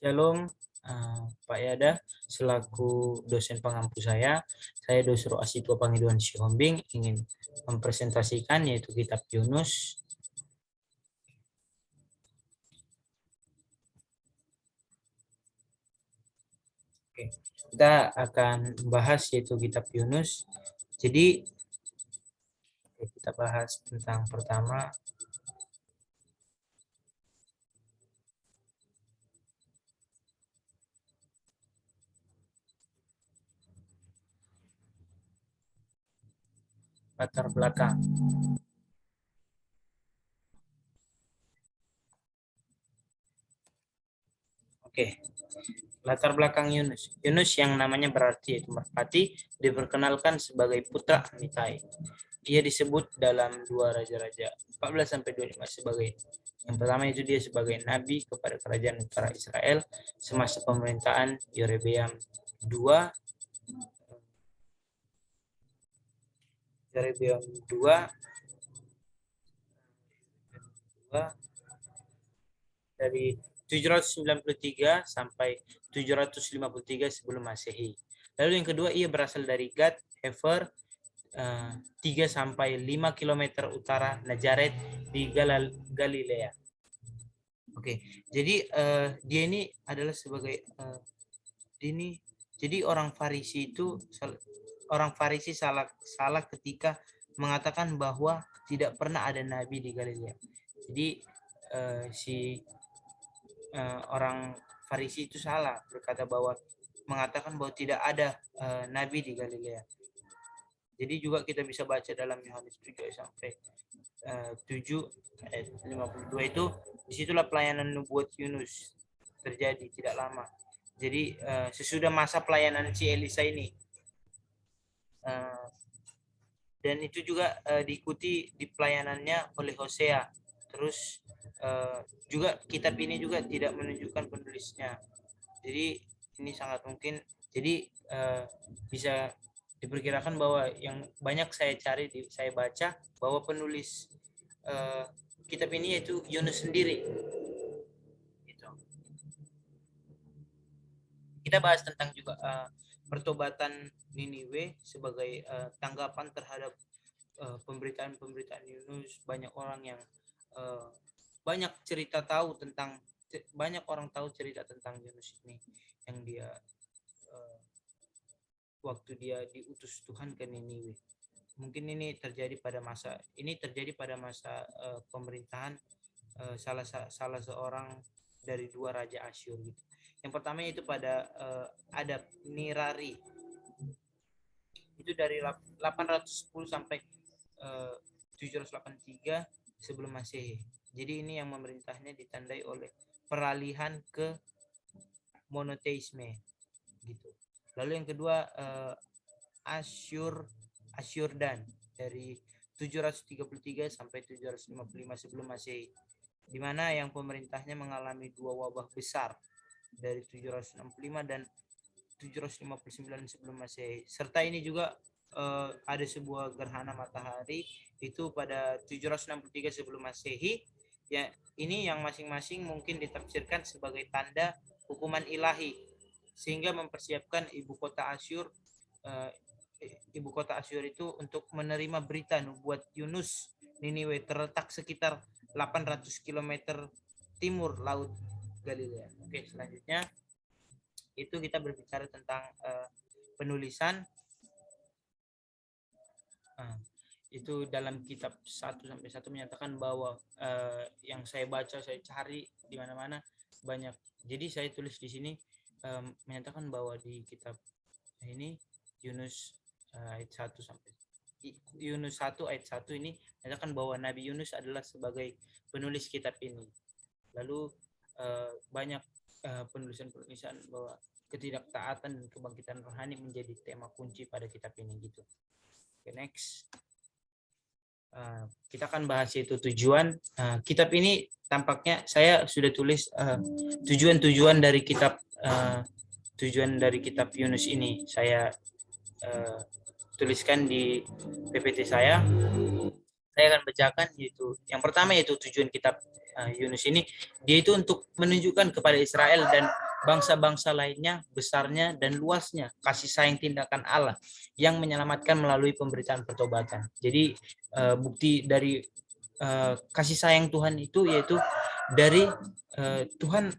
Shalom, Pak Yada, selaku dosen pengampu saya Dosro Asitwa Pangiduan Sihombing ingin mempresentasikan yaitu kitab Yunus. Oke, kita akan membahas yaitu kitab Yunus. Jadi kita bahas tentang pertama latar belakang. Oke, latar belakang Yunus. Yunus yang namanya berarti yaitu merpati diperkenalkan sebagai putra Amitai. Dia disebut dalam dua raja-raja 14 sampai 25 sebagai yang pertama itu dia sebagai nabi kepada kerajaan utara Israel semasa pemerintahan Yerobeam II. Yerobeam II dari 793 sampai 753 sebelum Masehi. Lalu yang kedua ia berasal dari Gad Hefer 3 sampai 5 km utara Nazaret di Galilea. Oke, jadi dia ini adalah sebagai jadi orang Farisi itu salah ketika mengatakan bahwa tidak pernah ada nabi di Galilea. Jadi orang Farisi itu salah berkata bahwa mengatakan bahwa tidak ada nabi di Galilea. Jadi juga kita bisa baca dalam Yohanes 3 sampai 7 ayat 52 itu disitulah pelayanan nubuat Yunus terjadi tidak lama. Jadi sesudah masa pelayanan si Elisa ini dan itu juga diikuti di pelayanannya oleh Hosea. Terus juga kitab ini juga tidak menunjukkan penulisnya. Jadi ini sangat mungkin. Jadi bisa diperkirakan bahwa yang banyak saya cari, saya baca bahwa penulis kitab ini yaitu Yunus sendiri. Gitu. Kita bahas tentang juga pertobatan Niniwe sebagai tanggapan terhadap pemberitaan Yunus. Banyak orang yang banyak orang tahu cerita tentang Yunus ini yang dia waktu dia diutus Tuhan ke Niniwe. Mungkin ini terjadi pada masa pemerintahan salah seorang dari dua raja Asyur gitu. Yang pertama itu pada Adab Nirari. Itu dari 810 sampai 783 sebelum Masehi. Jadi ini yang memerintahnya ditandai oleh peralihan ke monoteisme gitu. Lalu yang kedua Asyurdan dari 733 sampai 755 sebelum Masehi, di mana yang pemerintahnya mengalami dua wabah besar dari 765 dan 759 sebelum Masehi. Serta ini juga ada sebuah gerhana matahari itu pada 763 sebelum Masehi. Ya, ini yang masing-masing mungkin ditafsirkan sebagai tanda hukuman ilahi sehingga mempersiapkan ibu kota Asyur itu untuk menerima berita nubuat Yunus. Niniwe terletak sekitar 800 km timur laut Galilea. Oke, selanjutnya itu kita berbicara tentang penulisan. Itu dalam kitab 1 sampai 1 menyatakan bahwa yang saya baca, saya cari di mana-mana banyak. Jadi saya tulis di sini menyatakan bahwa di kitab ini Yunus ayat 1 sampai Yunus 1 ayat 1 ini menyatakan bahwa Nabi Yunus adalah sebagai penulis kitab ini. Lalu banyak penulisan bahwa ketidaktaatan dan kebangkitan rohani menjadi tema kunci pada kitab ini gitu. Oke, next. Kita akan bahas itu tujuan kitab ini. Tampaknya saya sudah tulis tujuan dari kitab Yunus ini. Saya tuliskan di PPT saya. Saya akan bacakan, yaitu yang pertama yaitu tujuan kitab Yunus ini, dia itu untuk menunjukkan kepada Israel dan bangsa-bangsa lainnya besarnya dan luasnya kasih sayang tindakan Allah yang menyelamatkan melalui pemberitaan pertobatan. Jadi bukti dari kasih sayang Tuhan itu yaitu dari Tuhan.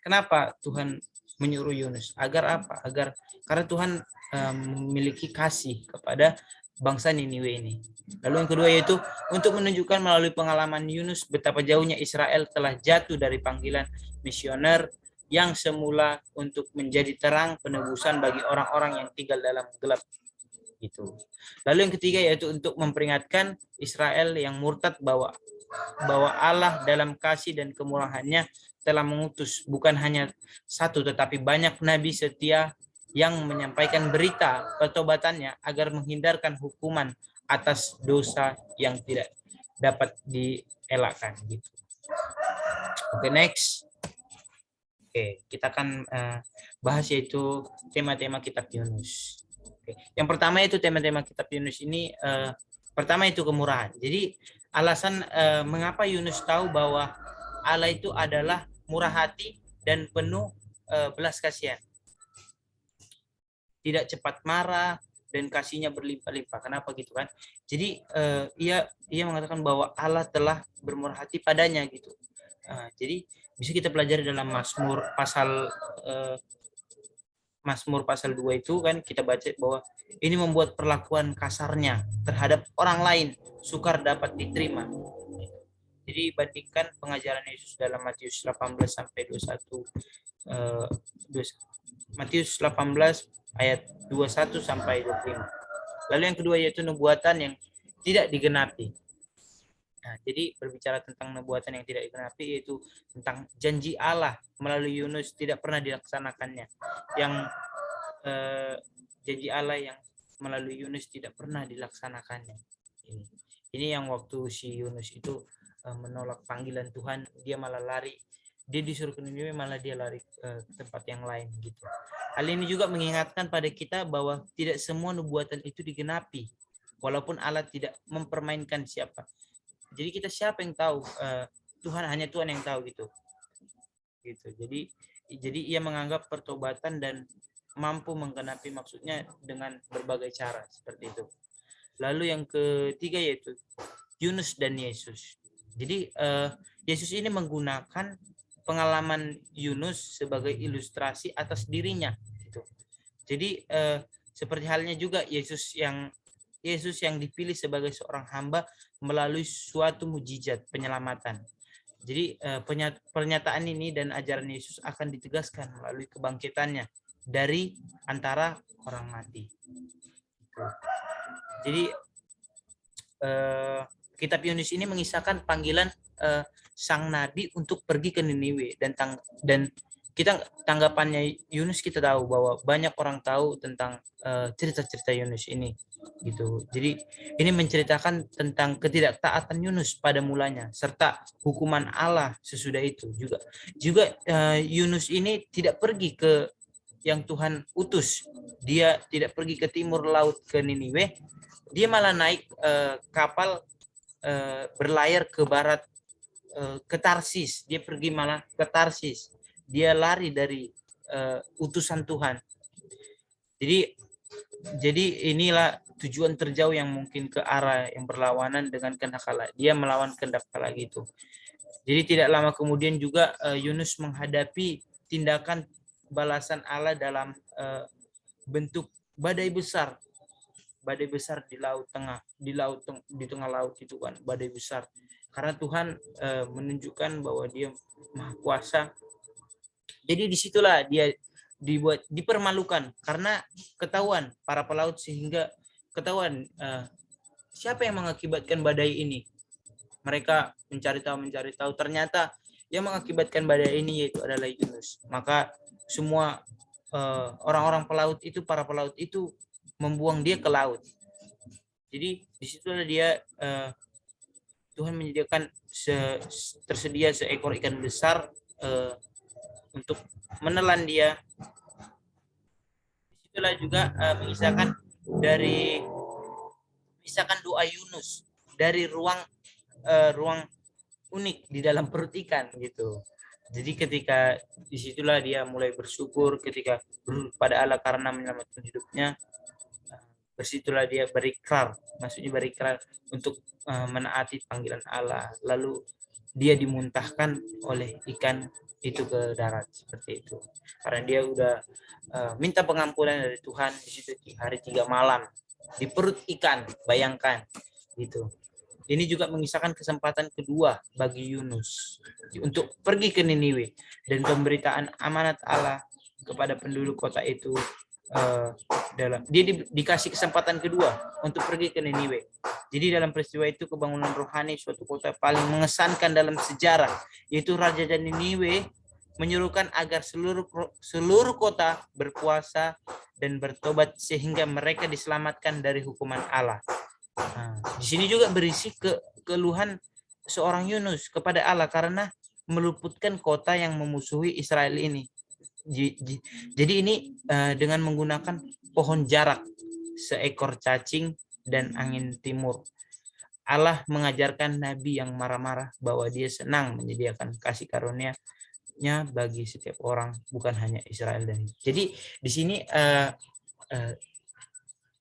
Kenapa Tuhan menyuruh Yunus? Agar apa? Karena Tuhan memiliki kasih kepada bangsa Niniwe ini. Lalu yang kedua yaitu untuk menunjukkan melalui pengalaman Yunus betapa jauhnya Israel telah jatuh dari panggilan misioner yang semula untuk menjadi terang penebusan bagi orang-orang yang tinggal dalam gelap. Gitu. Lalu yang ketiga yaitu untuk memperingatkan Israel yang murtad bahwa Allah dalam kasih dan kemurahannya telah mengutus bukan hanya satu tetapi banyak nabi setia yang menyampaikan berita pertobatannya agar menghindarkan hukuman atas dosa yang tidak dapat dielakkan gitu. Oke, next. Oke, kita akan bahas yaitu tema-tema kitab Yunus. Oke. Yang pertama itu tema-tema kitab Yunus ini pertama itu kemurahan. Jadi alasan mengapa Yunus tahu bahwa Allah itu adalah murah hati dan penuh belas kasihan. Tidak cepat marah dan kasihnya berlimpah-limpah. Kenapa gitu kan? Jadi ia mengatakan bahwa Allah telah bermurah hati padanya gitu. Jadi bisa kita pelajari dalam Mazmur pasal 2 itu kan kita baca bahwa ini membuat perlakuan kasarnya terhadap orang lain sukar dapat diterima. Jadi bandingkan pengajaran Yesus dalam Matius 18 sampai 21 Matius 18 ayat 21 sampai 25. Lalu yang kedua yaitu nubuatan yang tidak digenapi. Nah, jadi berbicara tentang nubuatan yang tidak digenapi yaitu tentang janji Allah melalui Yunus tidak pernah dilaksanakannya. Yang janji Allah yang melalui Yunus tidak pernah dilaksanakannya. Ini yang waktu si Yunus itu menolak panggilan Tuhan, dia malah lari. Dia disuruh ke Niniwe malah dia lari ke tempat yang lain gitu. Hal ini juga mengingatkan pada kita bahwa tidak semua nubuatan itu digenapi, walaupun Allah tidak mempermainkan siapa. Jadi kita siapa yang tahu? Tuhan, hanya Tuhan yang tahu gitu. Jadi ia menganggap pertobatan dan mampu menggenapi maksudnya dengan berbagai cara seperti itu. Lalu yang ketiga yaitu Yunus dan Yesus. Jadi Yesus ini menggunakan pengalaman Yunus sebagai ilustrasi atas dirinya. Gitu. Jadi seperti halnya juga Yesus yang dipilih sebagai seorang hamba melalui suatu mujizat penyelamatan. Jadi pernyataan ini dan ajaran Yesus akan ditegaskan melalui kebangkitannya dari antara orang mati. Jadi kitab Yunus ini mengisahkan panggilan sang nabi untuk pergi ke Niniwe dan kita tanggapannya Yunus kita tahu bahwa banyak orang tahu tentang cerita-cerita Yunus ini gitu. Jadi ini menceritakan tentang ketidaktaatan Yunus pada mulanya serta hukuman Allah sesudah itu juga Yunus ini tidak pergi ke yang Tuhan utus. Dia tidak pergi ke timur laut ke Niniwe. Dia malah naik kapal berlayar ke barat ke Tarsis. Dia pergi malah ke Tarsis. Dia lari dari utusan Tuhan. Jadi inilah tujuan terjauh yang mungkin ke arah yang berlawanan dengan kehendak Allah. Dia melawan kehendak Allah gitu. Jadi tidak lama kemudian juga Yunus menghadapi tindakan balasan Allah dalam bentuk badai besar di laut tengah, di tengah laut itu kan badai besar. Karena Tuhan menunjukkan bahwa Dia Maha Kuasa. Jadi disitulah dia dipermalukan karena ketahuan para pelaut sehingga ketahuan siapa yang mengakibatkan badai ini. Mereka mencari tahu ternyata yang mengakibatkan badai ini yaitu adalah Yunus. Maka semua orang-orang pelaut itu, para pelaut itu membuang dia ke laut. Jadi disitulah dia Tuhan menyediakan tersedia seekor ikan besar untuk menelan dia. Disitulah juga mengisahkan doa Yunus dari ruang unik di dalam perut ikan gitu. Jadi ketika disitulah dia mulai bersyukur ketika pada Allah karena menyelamatkan hidupnya. Disitulah dia berikrar, maksudnya berikrar untuk menaati panggilan Allah. Lalu dia dimuntahkan oleh ikan itu ke darat seperti itu. Karena dia udah minta pengampunan dari Tuhan di situ di hari 3 malam di perut ikan, bayangkan gitu. Ini juga mengisahkan kesempatan kedua bagi Yunus untuk pergi ke Niniwe dan pemberitaan amanat Allah kepada penduduk kota itu. Dia dikasih kesempatan kedua untuk pergi ke Niniwe. Jadi dalam peristiwa itu kebangunan rohani suatu kota paling mengesankan dalam sejarah, yaitu Raja dan Niniwe menyuruhkan agar seluruh kota berpuasa dan bertobat sehingga mereka diselamatkan dari hukuman Allah. Nah, di sini juga berisi keluhan seorang Yunus kepada Allah karena meluputkan kota yang memusuhi Israel ini. Jadi ini dengan menggunakan pohon jarak, seekor cacing dan angin timur. Allah mengajarkan Nabi yang marah-marah bahwa dia senang menyediakan kasih karunia-Nya bagi setiap orang, bukan hanya Israel. Dan jadi di sini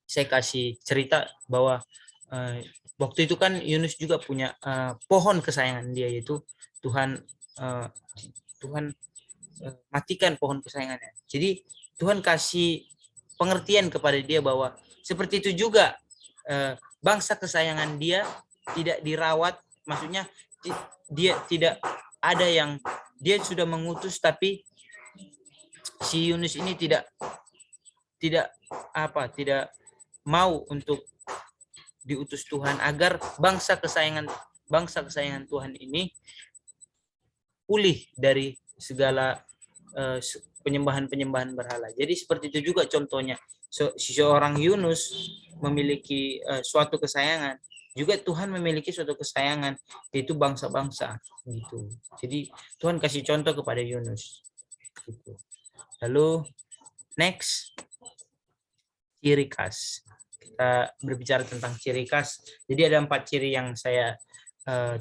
saya kasih cerita bahwa waktu itu kan Yunus juga punya pohon kesayangan dia, yaitu Tuhan matikan pohon kesayangannya. Jadi Tuhan kasih pengertian kepada dia bahwa seperti itu juga bangsa kesayangan dia tidak dirawat, maksudnya dia tidak ada yang dia sudah mengutus, tapi si Yunus ini tidak mau untuk diutus Tuhan agar bangsa kesayangan Tuhan ini pulih dari segala penyembahan berhala. Jadi seperti itu juga contohnya. Seorang Yunus memiliki suatu kesayangan, juga Tuhan memiliki suatu kesayangan, yaitu bangsa-bangsa gitu. Jadi Tuhan kasih contoh kepada Yunus gitu. Lalu next, ciri khas. Kita berbicara tentang ciri khas. Jadi ada 4 ciri yang saya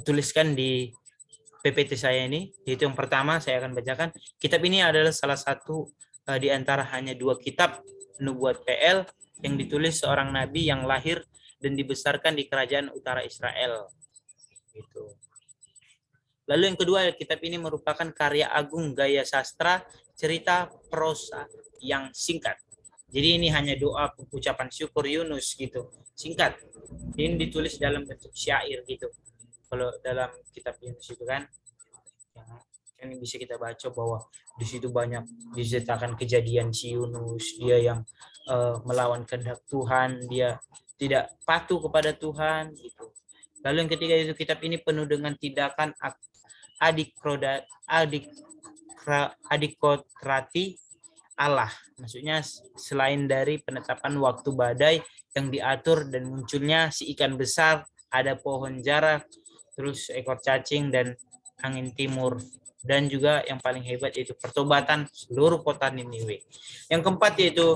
tuliskan di PPT saya ini, yaitu yang pertama saya akan bacakan. Kitab ini adalah salah satu di antara hanya 2 kitab nubuat PL yang ditulis seorang nabi yang lahir dan dibesarkan di kerajaan utara Israel. Gitu. Lalu yang kedua, kitab ini merupakan karya agung gaya sastra cerita prosa yang singkat. Jadi ini hanya doa ucapan syukur Yunus gitu, singkat. Ini ditulis dalam bentuk syair gitu. Kalau dalam kitab Yunus itu kan bisa kita baca bahwa di situ banyak diceritakan kejadian si Yunus, dia yang melawan kehendak Tuhan, dia tidak patuh kepada Tuhan gitu. Lalu yang ketiga itu kitab ini penuh dengan tindakan adikokrati Allah. Maksudnya selain dari penetapan waktu badai yang diatur dan munculnya si ikan besar, ada pohon jarak, terus ekor cacing dan angin timur, dan juga yang paling hebat yaitu pertobatan seluruh kota Niniwe. Yang keempat yaitu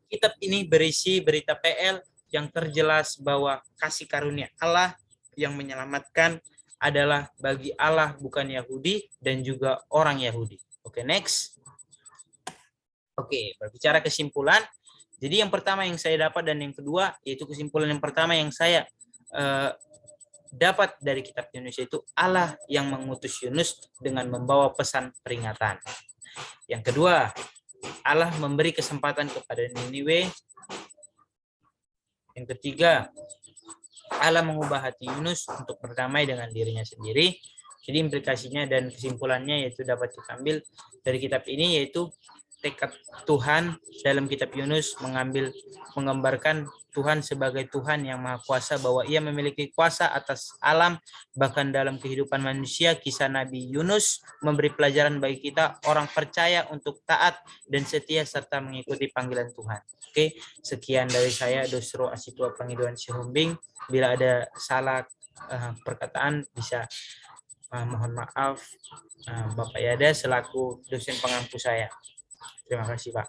kitab ini berisi berita PL yang terjelas bahwa kasih karunia Allah yang menyelamatkan adalah bagi Allah bukan Yahudi dan juga orang Yahudi. Oke, next. Oke, berbicara kesimpulan. Jadi yang pertama yang saya dapat dan yang kedua, yaitu kesimpulan yang pertama yang saya dapat dari kitab Yunus, itu Allah yang mengutus Yunus dengan membawa pesan peringatan. Yang kedua, Allah memberi kesempatan kepada Niniwe. Yang ketiga, Allah mengubah hati Yunus untuk berdamai dengan dirinya sendiri. Jadi implikasinya dan kesimpulannya yaitu dapat diambil dari kitab ini, yaitu tekad Tuhan dalam kitab Yunus menggambarkan Tuhan sebagai Tuhan yang Maha Kuasa, bahwa Ia memiliki kuasa atas alam. Bahkan dalam kehidupan manusia, kisah Nabi Yunus memberi pelajaran bagi kita orang percaya untuk taat dan setia serta mengikuti panggilan Tuhan. Oke, sekian dari saya, Dosro Asitua Pangiduan Sihombing. Bila ada salah perkataan bisa mohon maaf Bapak Yada selaku dosen pengampu saya. Terima kasih, Pak.